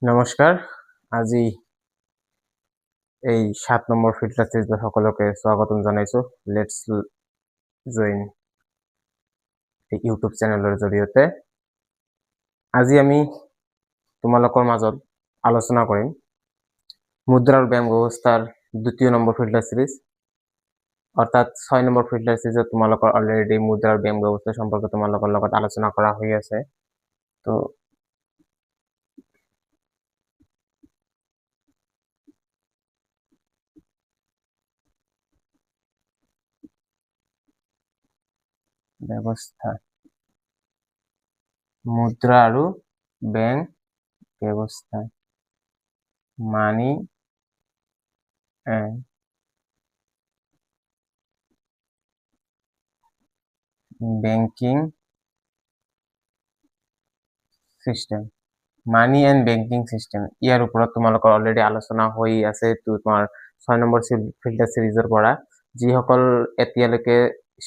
নমস্কাৰ। আজি এই 7 নম্বৰ ফিল্টাৰ চিৰিজত সকলোকে স্বাগতম জনাইছোঁ। লেটছ জইন এই ইউটিউব চেনেলৰ জৰিয়তে আজি আমি তোমালোকৰ মাজত আলোচনা কৰিম মুদ্ৰাৰ ব্যায়াম ব্যৱস্থাৰ 2য় নম্বৰ ফিল্টাৰ চিৰিজ, অৰ্থাৎ 6 নম্বৰ ফিল্টাৰ চিৰিজত তোমালোকৰ অলৰেডি মুদ্ৰাৰ ব্যায়াম ব্যৱস্থা সম্পৰ্কে তোমালোকৰ লগত আলোচনা কৰা হৈ আছে। তো ব্যৱস্থা মুদ্ৰা আৰু ব্যায়াম ব্যৱস্থা money and banking system, money and banking system, ইয়াৰ ওপৰত তোমালোকৰ অলৰেডি আলোচনা হৈ আছে তোমাৰ 6 নম্বৰ ফিল্টাৰ চিৰিজৰ পৰা। যিসকল এতিয়ালৈকে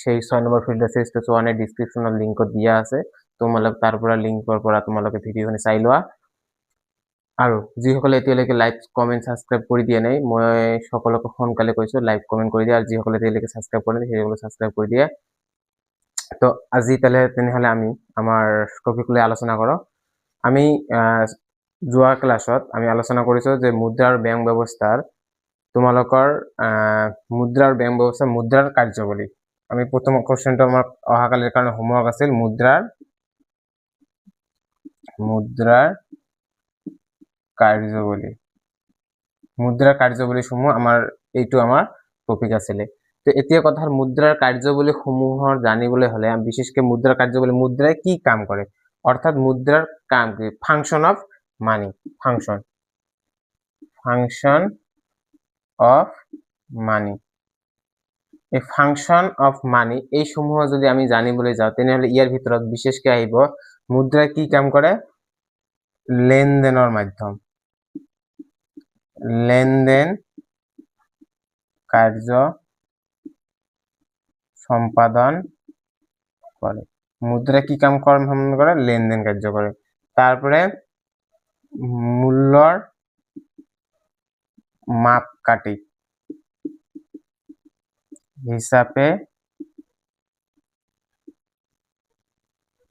সেই 6 নম্বৰ ফিল্টাৰ চিৰিজটো চোৱা নাই, ডিছক্ৰিপশ্যনত লিংকত দিয়া আছে, তোমালোক তাৰ পৰা লিংকৰ পৰা তোমালোকে ভিডিঅ'খিনি চাই লোৱা। আৰু যিসকলে এতিয়ালৈকে লাইক কমেণ্ট ছাবস্ক্ৰাইব কৰি দিয়া নাই, মই সকলোকে সোনকালে কৈছোঁ লাইক কমেণ্ট কৰি দিয়া, আৰু যিসকলে এতিয়ালৈকে ছাবস্ক্ৰাইব কৰা নাই সেইসকলে ছাবস্ক্ৰাইব কৰি দিয়া। তো আজি তেনেহ'লে আমি আমাৰ টপিকলৈ আলোচনা কৰোঁ। আমি যোৱা ক্লাছত আমি আলোচনা কৰিছোঁ যে মুদ্ৰাৰ ব্যায়াম ব্যৱস্থাৰ তোমালোকৰ মুদ্ৰাৰ ব্যায়াম ব্যৱস্থা মুদ্ৰাৰ কাৰ্যাৱলী। আমি প্ৰথম কোৱেশ্যনটো আমাৰ অহাকালিৰ কাৰণে হোমৱৰ্ক আছিল মুদ্ৰাৰ কাৰ্যাৱলী। মুদ্ৰাৰ কাৰ্যাৱলীসমূহ এইটো আমাৰ টপিক আছিলে। তো এতিয়া কথা মুদ্ৰাৰ কাৰ্যাৱলীসমূহৰ জানিবলৈ হ'লে বিশেষকৈ মুদ্ৰাৰ কাৰ্যাৱলী, মুদ্ৰাই কি কাম কৰে, অৰ্থাৎ মুদ্ৰাৰ কাম কি, function of money, function of money. এই ফাংশন অফ মানি এইসমূহ যদি আমি জানিবলৈ যাওঁ তেনেহ'লে ইয়াৰ ভিতৰত বিশেষকৈ আহিব মুদ্ৰাই কি কাম কৰে, লেনদেনৰ মাধ্যম, লেনদেন কাৰ্য সম্পাদন করে। মুদ্রা কি কাম করে, লেনদেন কার্য করে। তারপরে মূল্যর মাপকাঠি হিসাবে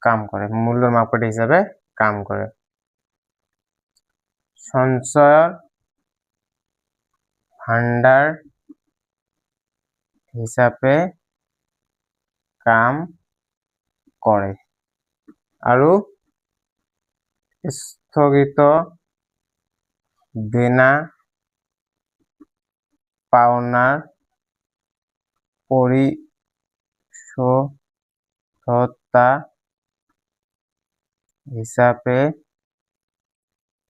কাম করে, মূল্যর মাপকাঠি হিসাবে কাম করে। সঞ্চয় ভাণ্ডার হিসাবে কাম করে। আৰু স্থগিত দেনা পাওনাৰ পৰিশোধতা হিসাবে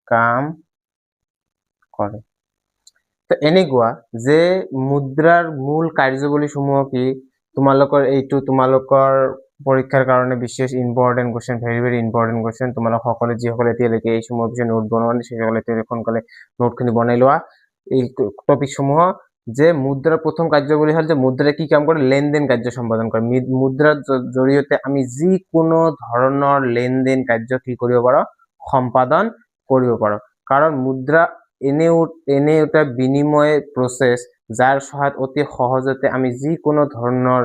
কাম কৰে। তো এনেকুৱা যে মুদ্ৰাৰ মূল কাৰ্যাৱলীসমূহ কি, তোমালোকৰ পৰীক্ষাৰ কাৰণে বিশেষ important question, very important question. তোমালোক সকলে যিসকলে এতিয়ালৈকে এইসমূহৰ পিছত নোট বনোৱা নাই সেইসকলে এতিয়া সোনকালে নোটখিনি বনাই লোৱা। এই টপিকসমূহ যে মুদ্ৰাৰ প্ৰথম কাৰ্যাৱলী হ'ল যে মুদ্ৰাই কি কাম কৰে, লেনদেন কাৰ্য সম্পাদন কৰে। মুদ্ৰাৰ জৰিয়তে আমি যিকোনো ধৰণৰ লেনদেন কাৰ্য কি কৰিব পাৰোঁ, সম্পাদন কৰিব পাৰোঁ। কাৰণ মুদ্ৰা এনে এটা বিনিময় প্ৰচেছ যাৰ সহায়ত অতি সহজতে আমি যিকোনো ধৰণৰ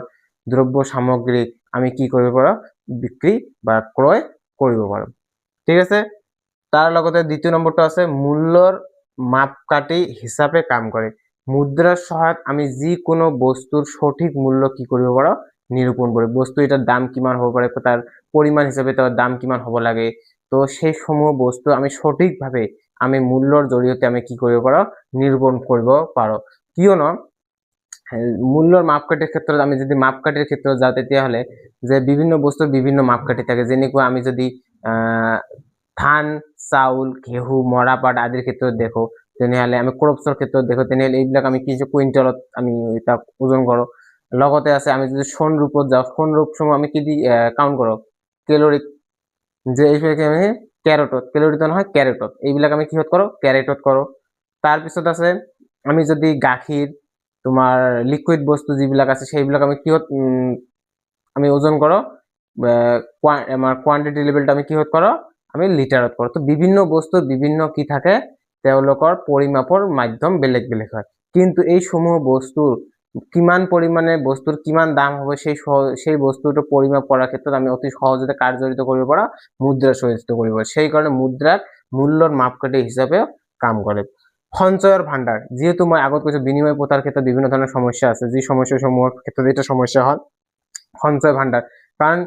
দ্ৰব্য সামগ্ৰী আমি কি কৰিব পাৰোঁ, বিক্ৰী বা ক্ৰয় কৰিব পাৰোঁ। ঠিক আছে। তাৰ লগতে দ্বিতীয় নম্বৰটো আছে মূল্যৰ মাপকাঠি হিচাপে কাম কৰে। মুদ্ৰাৰ সহায়ত আমি যিকোনো বস্তুৰ সঠিক মূল্য কি কৰিব পাৰোঁ, নিৰূপণ কৰি। বস্তু এটাৰ দাম কিমান হ'ব পাৰে, তাৰ পৰিমাণ হিচাপে তাৰ দাম কিমান হ'ব লাগে, তো সেইসমূহ বস্তু আমি সঠিকভাৱে আমি মূল্যৰ জৰিয়তে আমি কি কৰিব পাৰোঁ, নিৰূপণ কৰিব পাৰোঁ। কিয়নো মূল্যৰ মাপকাঠিৰ ক্ষেত্ৰত আমি যদি মাপকাঠিৰ ক্ষেত্ৰত যাওঁ তেতিয়াহ'লে যে বিভিন্ন বস্তুৰ বিভিন্ন মাপকাঠি থাকে। যেনেকুৱা আমি যদি ধান, চাউল, ঘেঁহু, মৰাপাট আদিৰ ক্ষেত্ৰত দেখোঁ, তেনেহ'লে আমি ক্ৰপছৰ ক্ষেত্ৰত দেখোঁ, তেনেহ'লে এইবিলাক আমি কি কুইণ্টেলত আমি তাক ওজন কৰোঁ। লগতে আছে আমি যদি সোণ ৰূপত যাওঁ, সোণ ৰূপসমূহ আমি কি দি কাউণ্ট কৰোঁ, কেলৰিক, যে এইবিলাক আমি কেৰেটত, কেলৰিত নহয় কেৰেটত, এইবিলাক আমি কিহত কৰোঁ, কেৰেটত কৰোঁ। তাৰপিছত আছে আমি যদি গাখীৰ, তোমাৰ লিকুইড বস্তু যিবিলাক আছে সেইবিলাক আমি কিহত আমি ওজন কৰোঁ, আমাৰ কোৱান্টিটি লেভেলটো আমি কিহত কৰোঁ, আমি লিটাৰত কৰোঁ। তো বিভিন্ন বস্তুৰ বিভিন্ন কি থাকে, তেওঁলোকৰ পৰিমাপৰ মাধ্যম বেলেগ বেলেগ হয়। কিন্তু এই সমূহ বস্তুৰ কিমান পৰিমাণে বস্তুৰ কিমান দাম হ'ব সেই বস্তুটো পৰিমাপ কৰাৰ ক্ষেত্ৰত আমি অতি সহজতে জড়িত কৰিব পৰা মুদ্ৰা সজ্জিত কৰিব পাৰোঁ। সেই কাৰণে মুদ্ৰাক মূল্যৰ মাপকাঠি হিচাপে কাম কৰে। সঞ্চয়ৰ ভাণ্ডাৰ, যিহেতু মই আগত কৈছোঁ বিনিময় প্ৰথাৰ ক্ষেত্ৰত বিভিন্ন ধৰণৰ সমস্যা আছে, যি সমস্যাসমূহৰ ক্ষেত্ৰত এটা সমস্যা হ'ল সঞ্চয় ভাণ্ডাৰ। কাৰণ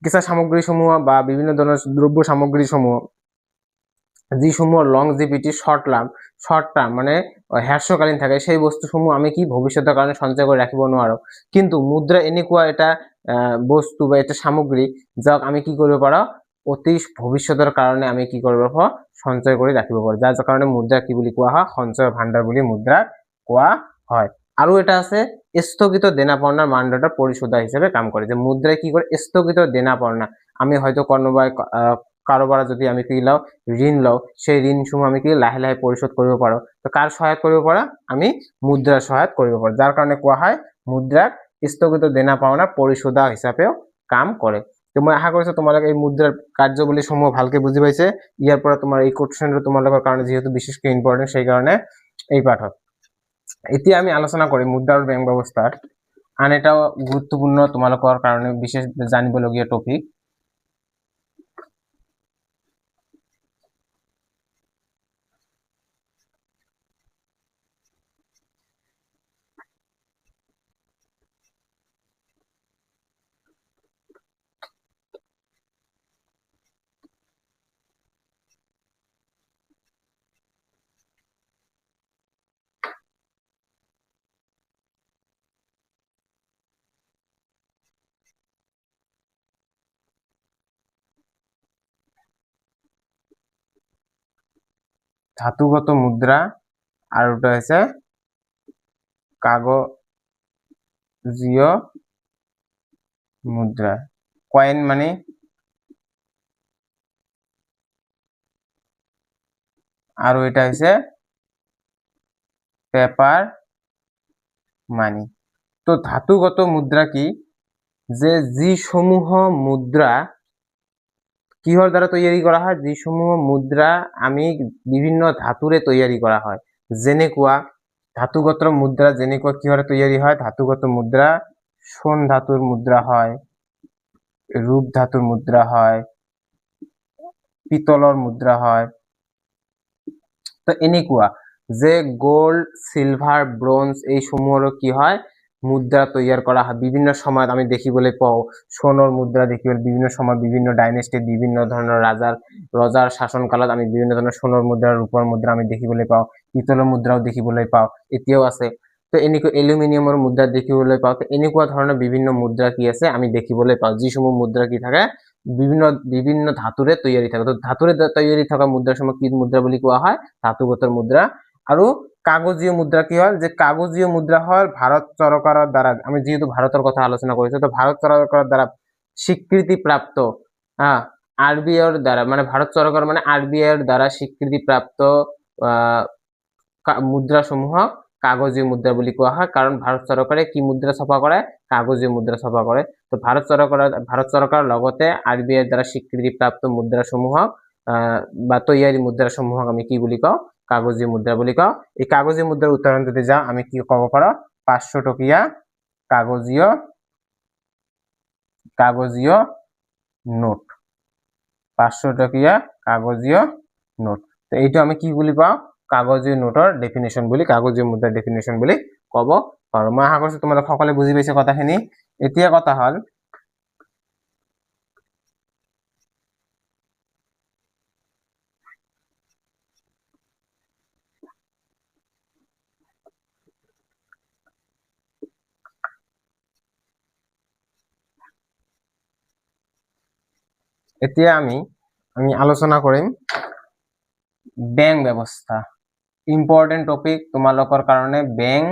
কেঁচা সামগ্ৰীসমূহ বা বিভিন্ন ধৰণৰ দ্ৰব্য সামগ্ৰীসমূহ যিসমূহৰ লংজিভিটি শৰ্ট টাৰ্ম মানে হ্ৰাসকালীন থাকে, সেই বস্তুসমূহ আমি কি ভৱিষ্যতৰ কাৰণে সঞ্চয় কৰি ৰাখিব নোৱাৰোঁ। কিন্তু মুদ্ৰা এনেকুৱা এটা বস্তু বা এটা সামগ্ৰী যাক আমি কি কৰিব পাৰোঁ, অতি ভৱিষ্যতৰ কাৰণে আমি কি কৰিব পাৰোঁ, সঞ্চয় কৰি ৰাখিব পাৰোঁ। যাৰ কাৰণে মুদ্ৰা কি বুলি কোৱা হয়, সঞ্চয় ভাণ্ডাৰ বুলি মুদ্ৰাক কোৱা হয়। আৰু এটা আছে স্থগিত দেনা পাওনাৰ মানদণ্ড পৰিশোধা হিচাপে কাম কৰে। যে মুদ্ৰায় কি কৰে স্থগিত দেনা পাওনা, আমি হয়তো কাৰোবাৰ যদি আমি কি লওঁ, ঋণ লওঁ, সেই ঋণসমূহ আমি কি লাহে লাহে পৰিশোধ কৰিব পাৰোঁ। তো কাৰ সহায়ত কৰিব পাৰোঁ, আমি মুদ্ৰাৰ সহায়ত কৰিব পাৰোঁ। যাৰ কাৰণে কোৱা হয় মুদ্ৰাক স্থগিত দেনা পাওনা পৰিশোধা হিচাপেও কাম কৰে। তো মই আশা কৰিছোঁ তোমালোকে এই মুদ্ৰাৰ কাৰ্যাৱলীসমূহ ভালকে বুজি পাইছে। ইয়াৰ পৰা তোমাৰ এই কোশ্চেনটো তোমালোকৰ কাৰণে যিহেতু বিশেষকৈ ইম্পৰ্টেণ্ট, সেই কাৰণে এই পাঠত এতিয়া আমি আলোচনা কৰিম মুদ্ৰা আৰু বেংক ব্যৱস্থাৰ আন এটা গুৰুত্বপূৰ্ণ তোমালোকৰ কাৰণে বিশেষ জানিবলগীয়া টপিক। ধাতুগত মুদ্রা আর ওটা হচ্ছে কাগজীয় মুদ্রা। কয়েন মানে আর এটা হচ্ছে পেপার মানি। তো ধাতুগত মুদ্রা কি, যে যিসমূহ মুদ্রা কিহৰ দ্বাৰা তৈয়াৰী কৰা হয়, যিসমূহ মুদ্ৰা আমি বিভিন্ন ধাতুৰে তৈয়াৰী কৰা হয়। যেনেকুৱা ধাতুগত মুদ্ৰা যেনেকুৱা কিহৰে তৈয়াৰী হয়, ধাতুগত মুদ্ৰা সোণ ধাতুৰ মুদ্ৰা হয়, ৰূপ ধাতুৰ মুদ্ৰা হয়, পিতলৰ মুদ্ৰা হয়। তো এনেকুৱা যে গোল্ড, সিলভাৰ, ব্ৰোঞ্জ এইসমূহৰো কি হয়, মুদ্ৰা তৈয়াৰ কৰা হয়। বিভিন্ন সময়ত আমি দেখিবলৈ পাওঁ সোণৰ মুদ্ৰা দেখিবলৈ বিভিন্ন সময়ত বিভিন্ন ডাইনেষ্টিত বিভিন্ন ধৰণৰ ৰজাৰ শাসনকালত আমি বিভিন্ন ধৰণৰ সোণৰ মুদ্ৰা, ৰূপৰ মুদ্ৰা আমি দেখিবলৈ পাওঁ। পিতলৰ মুদ্ৰাও দেখিবলৈ পাওঁ, এতিয়াও আছে। তো এনেকুৱা এলুমিনিয়ামৰ মুদ্ৰা দেখিবলৈ পাওঁ। তো এনেকুৱা ধৰণৰ বিভিন্ন মুদ্ৰা কি আছে আমি দেখিবলৈ পাওঁ, যিসমূহ মুদ্ৰা কি থাকে বিভিন্ন ধাতুৰে তৈয়াৰী থাকে। তো ধাতুৰে তৈয়াৰী থকা মুদ্ৰাসমূহ কি মুদ্ৰা বুলি কোৱা হয়, ধাতুগত মুদ্ৰা। আৰু কাগজীয় মুদ্ৰা কি হয়, যে কাগজীয় মুদ্ৰা হয় ভাৰত চৰকাৰৰ দ্বাৰা, আমি যেহেতু ভাৰতৰ কথা আলোচনা কৰিছো, তো ভাৰত চৰকাৰৰ দ্বাৰা স্বীকৃতিপ্ৰাপ্ত আৰবিআইৰ দ্বাৰা, মানে ভাৰত সৰকাৰ মানে আৰবিআইৰ দ্বাৰা স্বীকৃতিপ্ৰাপ্ত মুদ্ৰাসমূহক কাগজীয় মুদ্ৰা বুলি কোৱা হয়। কাৰণ ভাৰত চৰকাৰে কি মুদ্ৰা ছপা কৰে, কাগজীয় মুদ্ৰা ছপা কৰে। তো ভাৰত চৰকাৰৰ লগতে আৰবিআইৰ দ্বাৰা স্বীকৃতিপ্ৰাপ্ত মুদ্ৰাসমূহক বা তৈয়াৰী মুদ্ৰাসমূহক আমি কি বুলি কওঁ, কাগজীয় মুদ্রা বুলি কওঁ। এই কাগজীয় মুদ্রার উদাহরণ যদি যাওঁ আমি কি ক'ব পাৰোঁ, 500 টকীয়া কাগজীয় নোট, 500 টকীয়া কাগজীয় নোট। তো এইটো আমি কি বুলি পাওঁ, কাগজীয় নোটৰ ডেফিনেশ্যন বুলি, কাগজীয় মুদ্ৰাৰ ডেফিনেশ্যন বুলি ক'ব পাৰোঁ। মই আশা কৰিছোঁ তোমালোক সকলোৱে বুজি পাইছে কথাখিনি। এতিয়া কথা হ'ল এতিয়া আমি আলোচনা কৰিম বেংক ব্যৱস্থা। ইম্পৰ্টেণ্ট টপিক তোমালোকৰ কাৰণে বেংক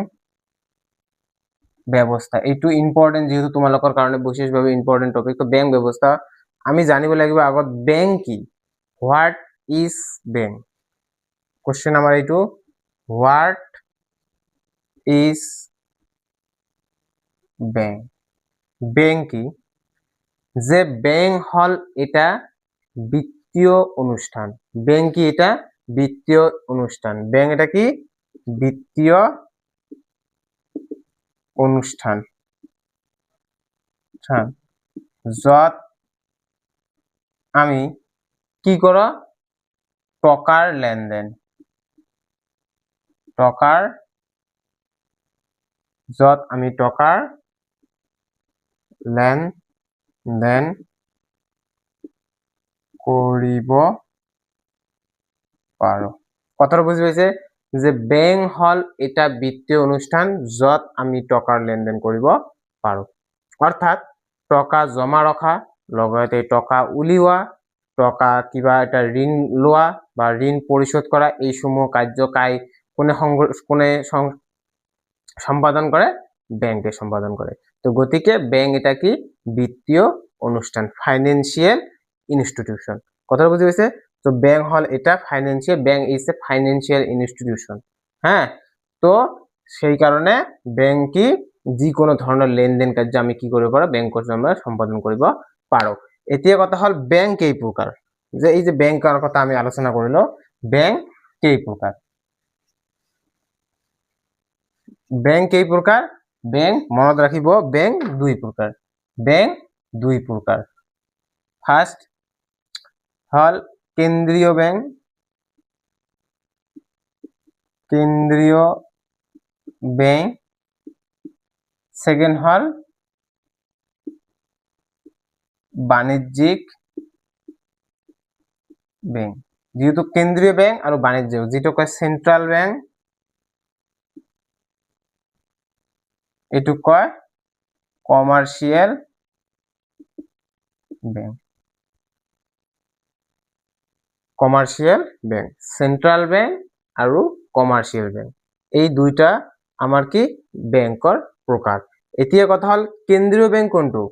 ব্যৱস্থা। এইটো ইম্পৰ্টেণ্ট, যিহেতু তোমালোকৰ কাৰণে বিশেষভাৱে ইম্পৰ্টেণ্ট টপিক। তো বেংক ব্যৱস্থা আমি জানিব লাগিব আগত বেংক কি, হোৱাট ইজ বেংক। কোশ্চেন আমাৰ এইটো, হোৱাট ইজ বেংক। বেংক কি, যে বেংক হল এটা বিত্তীয় অনুষ্ঠান। ব্যাংক কি এটা? বিত্তীয় অনুষ্ঠান। ব্যাংক এটা কি? বিত্তীয় অনুষ্ঠান, যত আমি কি করা? টকার লেনদেন, যত আমি টকার লেনদেন কৰিব পাৰো। কথাটা বুঝি পাইছে যে ব্যাংক হল এটা বিত্তীয় অনুষ্ঠান যত আমি টকাৰ লেনদেন কৰিব পাৰো। অৰ্থাৎ টকা জমা ৰখা, লগতে টকা উলিওৱা, টকা কিবা এটা ঋণ লোৱা বা ঋণ পৰিশোধ কৰা, এই সমূহ কাৰ্য কোনে সম্পাদন কৰে? ব্যাংকে সম্পাদন করে। তো গতিকে ব্যাংক এটা কি? বিত্তীয় অনুষ্ঠান, ফাইন্যান্সিয়াল ইনস্টিটিউশন। কথা বুঝে গেছে? তো ব্যাংক হল এটা financial, bank is a financial institution. হ্যাঁ, তো সেই কারণে ব্যাংক কি? যিকোনো ধরনের লেনদেন কার্য আমি কি কৰিব পাৰো? ব্যাংকৰ জৰিয়তে সম্পাদন কৰিব পাৰো। এতিয়া কথা হল ব্যাংক কেই প্ৰকাৰ? যে এই যে ব্যাংকৰ কথা আমি আলোচনা কৰিলো, ব্যাংক কেই প্ৰকাৰ? ব্যাংক কেই প্রকার? ব্যাংক মনত রাখিব, ব্যাংক দুই প্রকার। ব্যাংক দুই প্রকার। ফার্স্ট হল কেন্দ্রীয় ব্যাংক, সেকেন্ড হল বাণিজ্যিক ব্যাংক। যেহেতু কেন্দ্রীয় ব্যাংক আর বাণিজ্যিক, যেটা কয় সেন্ট্রাল ব্যাংক, এটুক কয় কমার্শিয়াল ব্যাংক। সেন্ট্রাল ব্যাংক আর কমার্শিয়াল ব্যাংক, এই দুইটা আমার কি? ব্যাংকৰ প্ৰকাৰ। এতিয়া কথা হল কেন্দ্ৰীয় ব্যাংক কোনটো?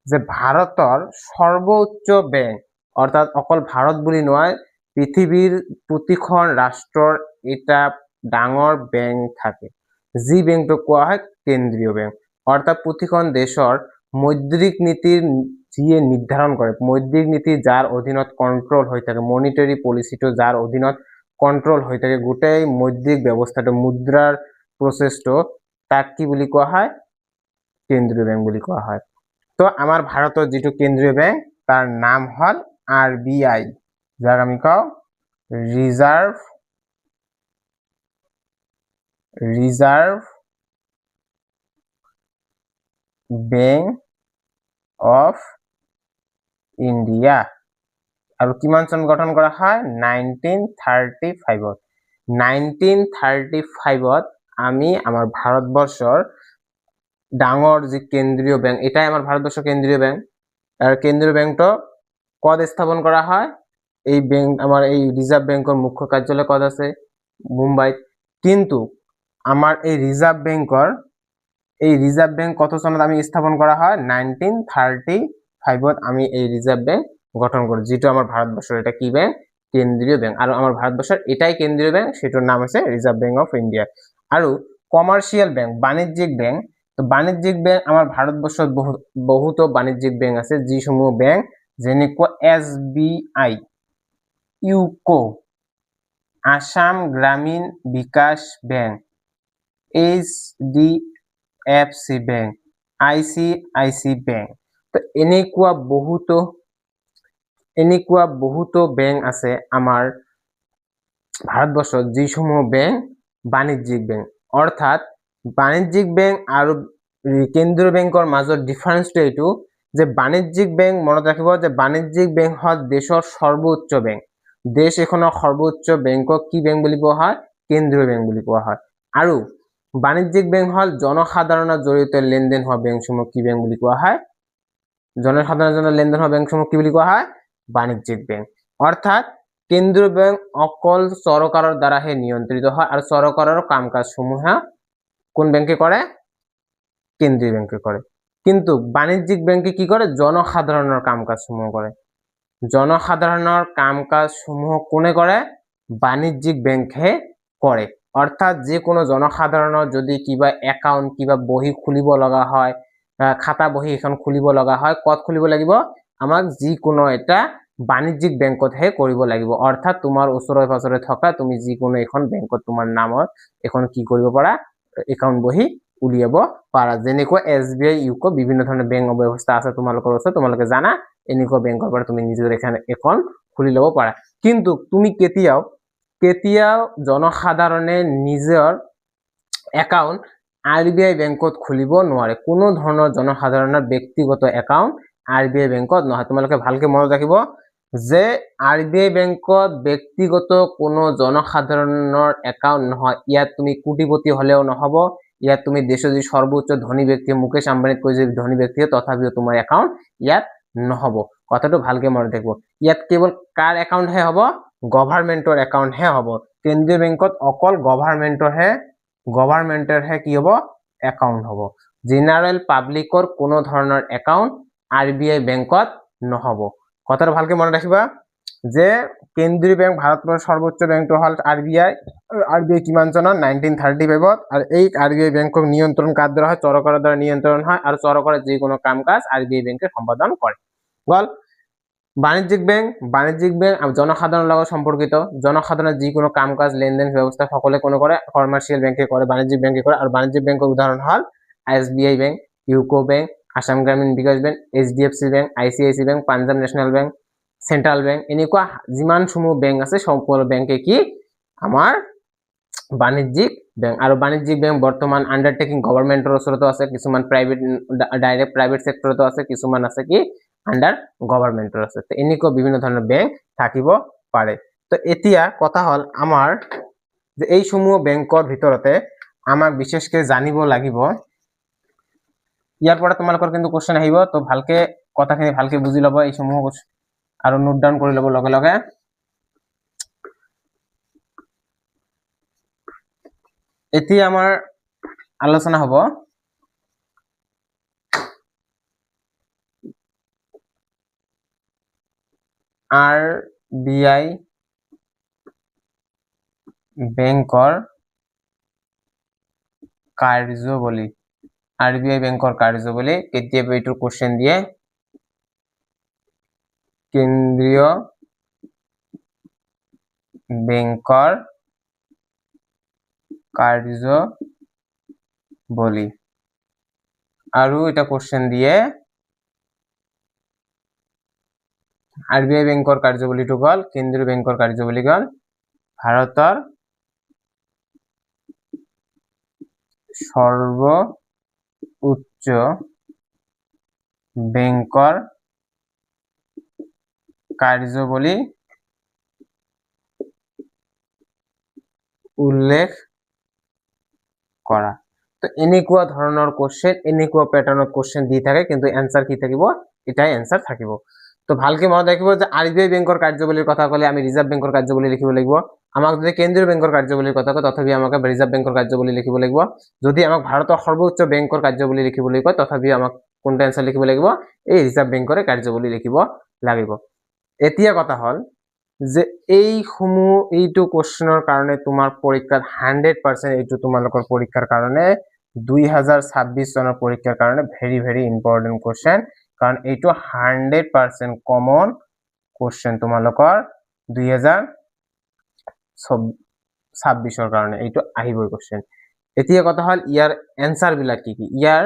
যে ভাৰতৰ সৰ্বোচ্চ ব্যাংক, অৰ্থাৎ অকল ভাৰত বুলি নহয়, পৃথিৱীৰ প্ৰতিখন ৰাষ্ট্ৰৰ এটা ডাঙৰ ব্যাংক থাকে, যি ব্যাংকটো কোৱা হয় কেন্দ্ৰীয় ব্যাংক। অৰ্থাৎ প্ৰতিখন দেশৰ মৌদ্ৰিক নীতিৰ যিয়ে নির্ধারণ করে, মৌদ্রিক নীতি যার অধীনত কন্ট্রোল হয়ে থাকে, মনিটারি পলিসিটো যার অধীনত কন্ট্রোল হয়ে থাকে, গোটেই মৌদ্রিক ব্যবস্থাটো, মুদ্রার প্রসেসটো, তাক কি বুলি কোৱা হয়? কেন্দ্ৰীয় ব্যাংক বুলি কোৱা হয়। তো আমার ভারতের যেটো কেন্দ্রীয় ব্যাংক, তার নাম হল RBI, যাক আমি কওঁ রিজার্ভ ব্যাংক অফ ইন্ডিয়া। আর কিমান চন গঠন করা হয়? 1935। 1935 আমি আমার ভারতবর্ষর ডাঙর যে কেন্দ্রীয় ব্যাংক, এটাই আমার ভারতবর্ষের কেন্দ্রীয় ব্যাংক। আর কেন্দ্রীয় ব্যাংকটা কদ স্থাপন করা হয়? এই ব্যাংক, আমার এই রিজার্ভ ব্যাংকের মুখ্য কার্যালয় কদ আছে? মুম্বাই। কিন্তু আমার এই রিজার্ভ ব্যাংক কত সনত আমি স্থাপন করা হয়? 1935 আমি এই রিজার্ভ ব্যাংক গঠন করি, যেটা আমার ভারতবর্ষের এটা কি ব্যাংক? কেন্দ্রীয় ব্যাংক। আর আমার ভারতবর্ষের এটাই কেন্দ্রীয় ব্যাংক, সেটার নাম আছে রিজার্ভ ব্যাংক অফ ইন্ডিয়া। আর কমার্শিয়াল ব্যাংক, বাণিজ্যিক ব্যাংক। তো বাণিজ্যিক ব্যাংক আমার ভারতবর্ষের বহুত বাণিজ্যিক ব্যাংক আছে, যিসমূহ ব্যাংক যেনেকুৱা SBI, UCO, Assam Gramin Vikash bank, HDFC bank, ICICI bank. তো এনেকুৱা বহুতো ব্যাংক আছে আমাৰ ভাৰতবৰ্ষত, যিসমূহ ব্যাংক বাণিজ্যিক ব্যাংক। অৰ্থাৎ বাণিজ্যিক ব্যাংক আৰ কেন্দ্ৰীয় ব্যাংকৰ মাজত ডিফাৰেন্সটো এইটো যে বাণিজ্যিক ব্যাংক, মনত ৰাখিব যে বাণিজ্যিক ব্যাংক হল দেশৰ সৰ্বোচ্চ ব্যাংক। দেশ এখনৰ সৰ্বোচ্চ ব্যাংকক কি ব্যাংক বুলি কোৱা হয়? কেন্দ্ৰীয় ব্যাংক বুলি কোৱা হয়। আৰু বাণিজ্যিক ব্যাংক হল জনসাধাৰণৰ জৰিয়তে লেনদেন হোৱা ব্যাংকসমূহ কি ব্যাংক বুলি কোৱা হয়? জনসাধাৰণৰ লেনদেন হোৱা ব্যাংকসমূহ কি বুলি কোৱা হয়? বাণিজ্যিক ব্যাংক। অর্থাৎ কেন্দ্রীয় ব্যাংক অকল সরকারের দ্বারাহে নিয়ন্ত্রিত হয়, আর সরকারের কাম কাজ সমূহ কোন ব্যাংকে করে? কেন্দ্রীয় ব্যাংকে করে। কিন্তু বাণিজ্যিক ব্যাংকে কি করে? জনসাধারণের কাম কাজ সমূহ করে। জনসাধারণের কাম কাজ সমূহ কোনে করে? বাণিজ্যিক ব্যাংকে করে। অর্থাৎ যে কোনো জনসাধাৰণৰ যদি কিবা একাউন্ট, কিবা বহি খুলিব লগা হয়, খাতা বহি এখন খুলিব লগা হয়, কত খুলিব লাগিব? আমাক যিকোনো এটা বাণিজ্যিক বেংকতহে কৰিব লাগিব, অৰ্থাৎ তোমাৰ ওচৰে পাজৰে থকা তুমি যিকোনো এখন বেংকত তোমাৰ নামত এখন কি কৰিব পাৰা, একাউণ্ট বহি উলিয়াব পাৰা। যেনেকৈ SBI, ইউকো বিভিন্ন ধৰণৰ বেংক ব্যৱস্থা আছে তোমালোকৰ ওচৰত, তোমালোকে জানা, এনেকুৱা বেংকৰ পৰা তুমি নিজৰ একাউণ্ট খুলি ল'ব পাৰা। কিন্তু তুমি কেতিয়াও জনসাধাৰণে নিজৰ একাউণ্ট RBI বেংকত খুলিব নোৱাৰে। কোনো ধৰণৰ জনসাধাৰণৰ ব্যক্তিগত একাউণ্ট RBI বেংকত নহয়। তোমালোকে ভালকে মনত ৰাখিব যে RBI বেংকত ব্যক্তিগত কোনো জনসাধাৰণৰ একাউণ্ট নহয়। ইয়াত তুমি কোটিপতি হলেও নহব, ইয়াত তুমি দেশৰ যি সৰ্বোচ্চ ধনী ব্যক্তি মুকেশ আম্বানীতকৈ যদি ধনী ব্যক্তি তথাপিও তোমাৰ একাউণ্ট ইয়াত নহব। কথাটো ভালকে মনত ৰাখিব। ইয়াত কেৱল কাৰ একাউণ্টহে হ'ব? গভৰ্ণমেণ্টৰ একাউণ্টহে হ'ব। কেন্দ্ৰীয় বেংকত অকল গভৰ্ণমেণ্টৰহে কি হ'ব? একাউণ্ট হ'ব। জেনাৰেল পাব্লিকৰ কোনো ধৰণৰ একাউণ্ট RBI বেংকত নহব। কথাটো ভালকে মনত ৰাখিবা যে কেন্দ্ৰীয় বেংক ভাৰতবৰ্ষৰ সৰ্বোচ্চ বেংকটো হ'ল RBI। RBI কিমান চনত? 1935ত। আৰু এই RBI বেংকক নিয়ন্ত্ৰণ কাৰ দ্বাৰা হয়? চৰকাৰৰ দ্বাৰা নিয়ন্ত্ৰণ হয়, আৰু চৰকাৰৰ যিকোনো কাম কাজ RBI বেংকে সম্পাদন কৰে। গল। বাণিজ্যিক বেংক জনসাধাৰণৰ লগত সম্পৰ্কিত, জনসাধাৰণৰ যিকোনো কাম কাজ লেনদেন ব্যৱস্থা সকলোৱে কোনে কৰে? কমাৰ্চিয়েল বেংকে কৰে, বাণিজ্যিক বেংকে কৰে। আৰু বাণিজ্যিক বেংকৰ উদাহৰণ হ'ল SBI bank, UCO bank, Assam Gramin Vikash bank, HDFC bank, ICICI bank, Punjab national bank, central bank, এনেকুৱা যিমানসমূহ বেংক আছে সকলো বেংকে কি আমাৰ বাণিজ্যিক বেংক। আৰু বাণিজ্যিক বেংক বৰ্তমান আণ্ডাৰটেকিং গভৰ্ণমেণ্টৰ ওচৰতো আছে, কিছুমান ডাইৰেক্ট প্ৰাইভেট ছেক্টৰতো আছে, কিছুমান আছে কি আণ্ডাৰ গভৰ্ণমেণ্টৰ আছে। তো এনেকুৱা বিভিন্ন ধৰণৰ বেংক থাকিব পাৰে। তো এতিয়া কথা হ'ল আমাৰ যে এইসমূহ বেংকৰ ভিতৰতে আমাক বিশেষকৈ জানিব লাগিব, ইয়াৰ পৰা তোমালোকৰ কিন্তু কোৱেশ্চন আহিব, তো ভালকে কথাখিনি ভালকে বুজি ল'ব এইসমূহ আৰু নোট ডাউন কৰি ল'ব লগে লগে। এতিয়া আমাৰ আলোচনা হ'ব RBI বেংকৰ কাৰ্যৱলী। RBI বেংকৰ কাৰ্যৱলী কেতিয়াবা এইটো কোৱেশ্চন দিয়ে, কেন্দ্ৰীয় বেংকৰ কাৰ্যৱলী। আৰু এটা কোৱেশ্চন দিয়ে RBI বেংকৰ কাৰ্যৱলীটো গল, কেন্দ্ৰীয় বেংকৰ কাৰ্যৱলী গল ভাৰতৰ সৰ্বোচ্চ বেংকৰ কাৰ্যৱলী উল্লেখ কৰা। তো এনেকুৱা ধৰণৰ কোৱেশ্চন, এনেকুৱা প্যাটাৰ্ণত কোৱেশ্চন দি থাকে, কিন্তু এনসাৰ কি থাকিব? এটাই এনসাৰ থাকিব। তো ভালকে মনত ৰাখিব যে RBI বেংকৰ কাৰ্যৱলীৰ কথা ক'লে আমি ৰিজাৰ্ভ বেংকৰ কাৰ্যৱলী লিখিব লাগিব। আমাক যদি কেন্দ্ৰীয় বেংকৰ কাৰ্যৱলীৰ কথা কয় তথাপি আমাক ৰিজাৰ্ভ বেংকৰ কাৰ্যৱলী লিখিব লাগিব। যদি আমাক ভাৰতৰ সৰ্বোচ্চ বেংকৰ কাৰ্যৱলী লিখিবলৈ কয় তথাপি আমাক কোনটা এনসাৰ লিখিব লাগিব? এই ৰিজাৰ্ভ বেংকৰ কাৰ্যৱলী লিখিব লাগিব। এতিয়া কথা হ'ল যে এইটো কোৱেশ্চনৰ কাৰণে তোমাৰ পৰীক্ষাত 100% এইটো তোমালোকৰ পৰীক্ষাৰ কাৰণে 2026 চনৰ পৰীক্ষাৰ কাৰণে ভেৰি ভেৰি ইম্পৰ্টেণ্ট কোৱেশ্চন, কাৰণ এইটো 100% কমন কোৱেশ্চন তোমালোকৰ 2026 কাৰণে এইটো আহিবই কোৱেশ্চন। এতিয়া কথা হ'ল ইয়াৰ এনসাৰ বিলাক কি কি? ইয়াৰ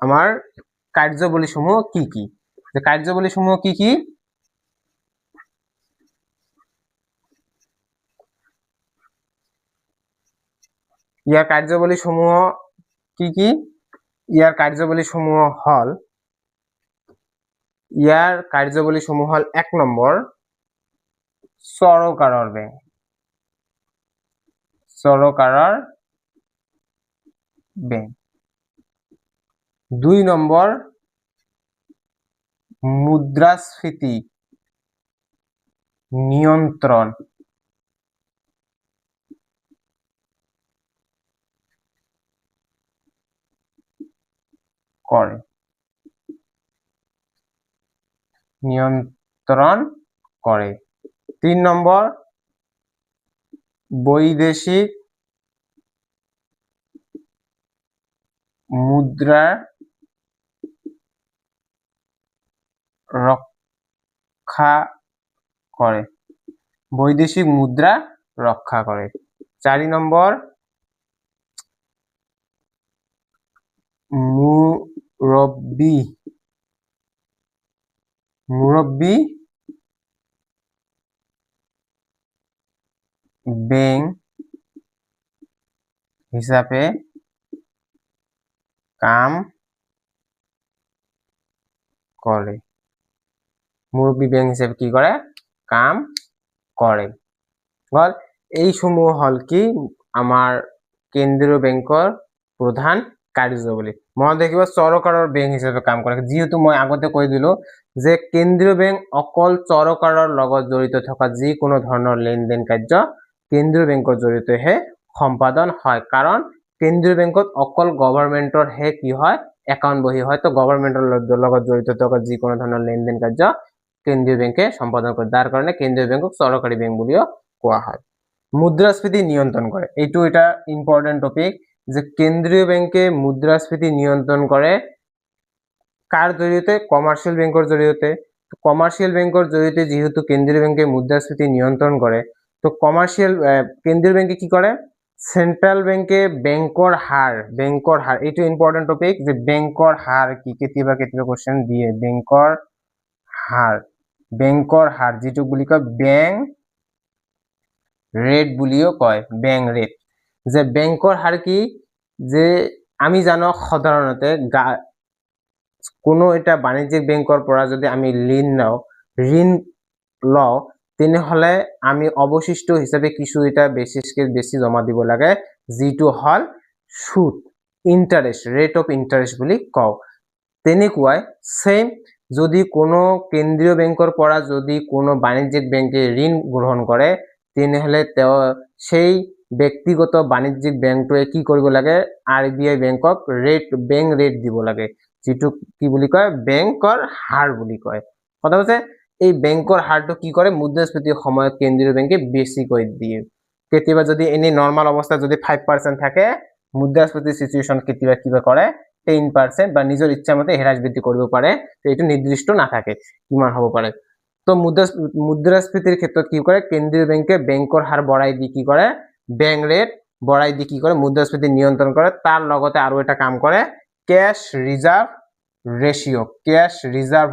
আমাৰ কাৰ্যৱলীসমূহ কি কি? কাৰ্যৱলীসমূহ কি কি? ইয়াৰ কাৰ্যৱলীসমূহ কি কি? ইয়াৰ কাৰ্যৱলীসমূহ হ'ল, এক নম্বৰ চৰকাৰৰ বেংক, দুই নম্বৰ মুদ্ৰাস্ফীতি নিয়ন্ত্ৰণ, কৰে। 3 নম্বৰ বৈদেশিক মুদ্ৰাৰ রক্ষা করে, বৈদেশিক মুদ্রা রক্ষা করে। 4 নম্বর মুরব্বি ব্যাংক হিসাবে কাম করে, মুরব্বী ব্যাংক হিসেবে কি করে কাম করে। বল এই সমূহ হল কি আমার কেন্দ্রীয় বেংকৰ প্ৰধান কাৰ্যাৱলী। মনত ৰাখিব চৰকাৰৰ বেংক হিচাপে কাম কৰে, যিহেতু মই আগতে কৈ দিলো যে কেন্দ্ৰীয় বেংক অকল চৰকাৰৰ লগত জড়িত থকা যিকোনো ধৰণৰ লেনদেন কাৰ্য কেন্দ্ৰীয় বেংকৰ জড়িতহে সম্পাদন হয়, কাৰণ কেন্দ্ৰীয় বেংকত অকল গভৰ্ণমেণ্টৰ হে কি হয় একাউণ্ট বহি হয়। তো গভৰ্ণমেণ্টৰ লগত জড়িত থকা যিকোনো ধৰণৰ লেনদেন কাৰ্য কেন্দ্ৰীয় বেংকে সম্পাদন কৰে, যাৰ কাৰণে কেন্দ্ৰীয় বেংকক চৰকাৰী বেংক বুলিও কোৱা হয়। মুদ্ৰাস্ফীতি নিয়ন্ত্ৰণ কৰে, এইটো এটা ইম্পৰ্টেন্ট টপিক যে কেন্দ্ৰীয় বেংকে মুদ্ৰাস্ফীতি নিয়ন্ত্ৰণ কৰে কাৰ জড়িয়তে কমাৰ্শিয়াল বেংকৰ জড়িয়তে। কমাৰ্শিয়াল বেংকৰ জড়িয়তে যেহেতু কেন্দ্ৰীয় বেংকে মুদ্ৰাস্ফীতি নিয়ন্ত্ৰণ কৰে, তো কমাৰ্শিয়াল কেন্দ্ৰীয় বেংকে কি কৰে সেন্ট্ৰাল বেংকে বেংকৰ হাৰ এইটো ইম্পৰ্টেন্ট টপিক যে বেংকৰ হাৰ কি কেতিয়াবা কোশ্চেন দিয়ে বেংকৰ হাৰ যেটো বুলি কয় বেংক ৰেট বুলিও কয়, বেংক ৰেট। যে বেংকৰ হাৰ কি যে আমি জানো সাধাৰণতে কোনো এটা বাণিজ্যিক বেংকৰ পৰা যদি আমি ঋণ লওঁ তেনেহলে আমি অবশিষ্ট হিচাপে কিছু এটা বেছি জমা দিব লাগে, যিটো হল সুদ, ইন্টারেস্ট, রেট অফ ইন্টারেস্ট বুলি কওঁ। তেনেকুৱাই সেম যদি কোনো কেন্দ্ৰীয় বেংকৰ পৰা যদি কোনো বাণিজ্যিক বেংকে ঋণ গ্ৰহণ কৰে তেনেহলে সেই ব্যক্তিগত বাণিজ্যিক বেংকটোৱে কি কৰিব লাগে RBI বেংকক বেংক ৰেট দিব লাগে, যেটো কি বুলি কয় বেংকৰ হাৰ বুলি কয়। কথা হৈছে এই বেংকৰ হাৰটো কি কৰে মুদ্ৰাস্ফীতিৰ সময়ত কেন্দ্ৰীয় বেংকে বেছিকৈ দিয়ে। কেতিয়াবা যদি এনে নৰ্মাল অৱস্থা যদি 5% থাকে, মুদ্ৰাস্ফীতিৰ সিচুৱেশন কেতিয়াবা কিবা কৰে 10% বা নিজৰ ইচ্ছা মতে হ্ৰাস বৃদ্ধি কৰিব পাৰে, তো এইটো নিৰ্দিষ্ট নাথাকে কিমান হ'ব পাৰে। তো মুদ্ৰাস্ফীতিৰ ক্ষেত্ৰত কি কৰে কেন্দ্ৰীয় বেংকে বেংকৰ হাৰ বঢ়াই দি কি কৰে বেংক ৰেট বঢ়াই দি কি কৰে মুদ্ৰাস্ফীতি নিয়ন্ত্ৰণ কৰে। তাৰ লগতে আৰু এটা কাম কৰে ক্যাশ ৰিজাৰ্ভ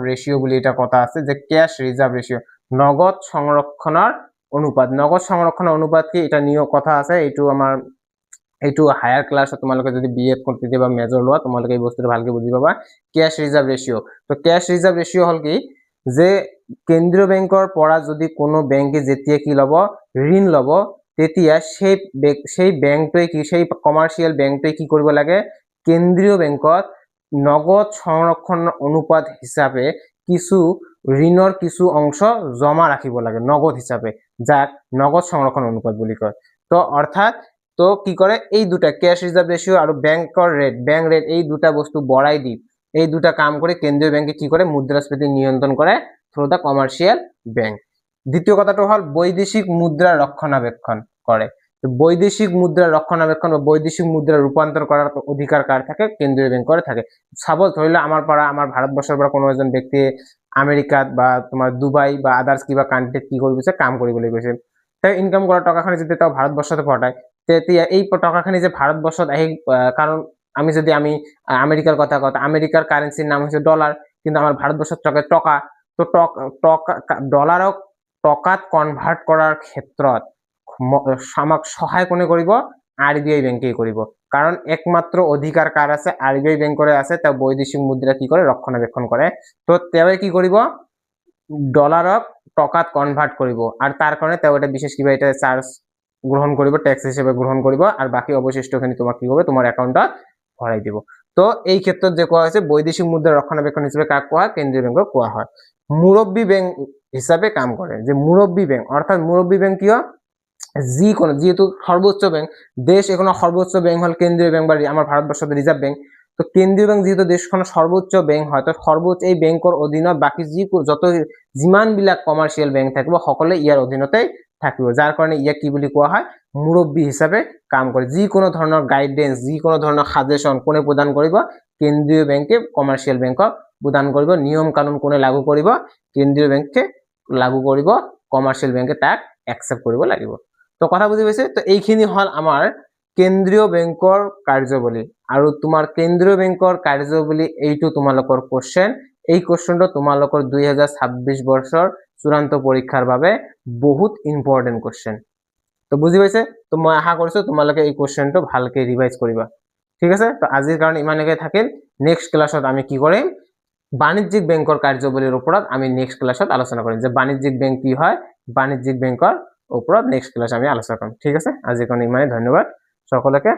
ৰেশিও বুলি এটা কথা আছে যে ক্যাশ ৰিজাৰ্ভ ৰেশিও নগদ সংৰক্ষণৰ অনুপাত কি এটা নিয়ম কথা আছে, এইটো হায়াৰ ক্লাসত তোমালোকে যদি বিএড কৰতে বা মেজৰ লোৱা তোমালোকে এই বস্তুটো ভালকে বুজি পাবা। ক্যাশ ৰিজাৰ্ভ ৰেশিও, তো ক্যাশ ৰিজাৰ্ভ ৰেশিও হল কি যে কেন্দ্ৰীয় বেংকৰ পৰা যদি কোনো বেংকে যেতিয়া কি লব ঋণ লব তেতিয়া সেই বেংকটোৱে কি সেই কমাৰ্শিয়াল বেংকটোৱে কি কৰিব লাগে কেন্দ্ৰীয় বেংকত নগদ সংৰক্ষণ অনুপাত হিচাপে কিছু ঋণৰ কিছু অংশ জমা ৰাখিব লাগে নগদ হিচাপে, যাক নগদ সংৰক্ষণ অনুপাত বুলি কয়। তো অৰ্থাৎ তো কি কৰে এই দুটা ক্যাশ ৰিজাৰ্ভ ৰেশিও আৰু বেংক রেট এই দুটা বস্তু বঢ়াই দি এই দুটা কাম করে কেন্দ্রীয় ব্যাংকে কি করে মুদ্রাস্ফীতি নিয়ন্ত্রণ করে থ্রু দা কমার্শিয়াল ব্যাংক। দ্বিতীয় কথাটো হল বৈদেশিক মুদ্রা রক্ষণাবেক্ষণ করে। বৈদেশিক মুদ্রা রক্ষণাবেক্ষণ বা বৈদেশিক মুদ্রা রূপান্তর করার অধিকার কার থাকে কেন্দ্রীয় বেংকৰ থাকে। সাপোজ ধৰিলে আমাৰ ভাৰতবৰ্ষৰ পৰা কোনো এজন ব্যক্তি আমেৰিকাত বা তোমাৰ দুবাই বা আদাৰ্স কিবা কান্ট্ৰিত কি কৰিব গৈছে কাম কৰিবলৈ গৈছে, তেওঁ ইনকাম কৰা টকাখিনি যদি তেওঁ ভাৰতবৰ্ষতে পঠায় তেতিয়া এই টকাখিনি যে ভাৰতবৰ্ষত আহি, কাৰণ আমি আমেৰিকাৰ কথা কওঁ আমেৰিকাৰ কাৰেন্সিৰ নাম হচ্ছে ডলাৰ, কিন্তু আমাৰ ভাৰতবৰ্ষেৰ টকা, তো ডলাৰক টকাত কনভাৰ্ট কৰাৰ ক্ষেত্ৰত আমাক সহায় কোনে কৰিব RBI বেংকে কৰিব, কাৰণ একমাত্ৰ অধিকাৰ কাৰ আছে RBI বেংকৰে আছে। তেওঁ বৈদেশিক মুদ্ৰা কি কৰে ৰক্ষণাবেক্ষণ কৰে। তো তেওঁ কি কৰিব ডলাৰক টকাত কনভাৰ্ট কৰিব আৰু তাৰ কাৰণে তেওঁ এটা বিশেষ কিবা এটা চাৰ্জ গ্ৰহণ কৰিব, ট্যাক্স হিসেবে গ্ৰহণ কৰিব আৰু বাকি অবশিষ্টখিনি তোমাক কি কৰিব তোমাৰ একাউণ্টত ভৰাই দিব। তো এই ক্ষেত্ৰত যে কোৱা হৈছে বৈদেশিক মুদ্ৰা ৰক্ষণাবেক্ষণ হিসেবে কাক কোৱা কেন্দ্ৰীয় বেংকক কোৱা হয়। মুৰব্বী বেংক হিসাবে কাম করে, যে মুরব্বী বেংক অর্থাৎ মুরব্বী বেংক কিয় যিকোনো যেহেতু সর্বোচ্চ বেংক দেশ এখনো সর্বোচ্চ বেংক হল কেন্দ্রীয় বেংক বা আমার ভারতবর্ষত রিজার্ভ বেংক। তো কেন্দ্রীয় বেংক যেহেতু দেশখনৰ সৰ্বোচ্চ বেংক হয়, তো সৰ্বোচ্চ এই বেংকৰ অধীনত বাকি যিমানবিলাক কমাৰ্শিয়াল বেংক থাকিব সকলোৱে ইয়াৰ অধীনতেই থাকিব, যাৰ কাৰণে ইয়াক কি বুলি কোৱা হয় মুৰব্বী হিচাপে কাম কৰে। যিকোনো ধৰণৰ গাইডেন্স যিকোনো ধৰণৰ সাজেশন কোনে প্ৰদান কৰিব কেন্দ্ৰীয় বেংকে কমাৰ্শিয়াল বেংকক প্ৰদান কৰিব, নিয়ম কানুন কোনে লাগু কৰিব, কেন্দ্ৰীয় বেংকে লাগু কৰিব, কমাৰ্চিয়েল বেংকে তাক একচেপ্ট কৰিব লাগিব। তো কথা বুজি পাইছে। তো এইখিনি হল আমাৰ কেন্দ্ৰীয় বেংকৰ কাৰ্যাৱলী। আৰু তোমাৰ কেন্দ্ৰীয় বেংকৰ কাৰ্যাৱলী এইটো তোমালোকৰ কোশ্চেন। এই কোশ্চেনটো তোমালোকৰ 2026 বৰ্ষৰ চূড়ান্ত পৰীক্ষাৰ বাবে বহুত ইম্পৰ্টেন্ট কোশ্চেন। তো বুজি পাইছে। তো মই আশা কৰিছো তোমালোকে এই কোশ্চেনটো ভালকে ৰিভাইজ কৰিবা। ঠিক আছে। তো আজিৰ কাৰণে ইমানলৈকে থাকিল। নেক্সট ক্লাছত আমি কি কৰিম, বাণিজ্যিক বেংকৰ কাৰ্যাৱলীৰ ওপৰত আমি নেক্সট ক্লাছত আলোচনা কৰিম, যে বাণিজ্যিক বেংক কি হয়, বাণিজ্যিক বেংকৰ ওপৰত নেক্সট ক্লাছ আমি আলোচনা কৰিম। ঠিক আছে। আজিৰ কাৰণে ইমানেই। ধন্যবাদ সকলোকে।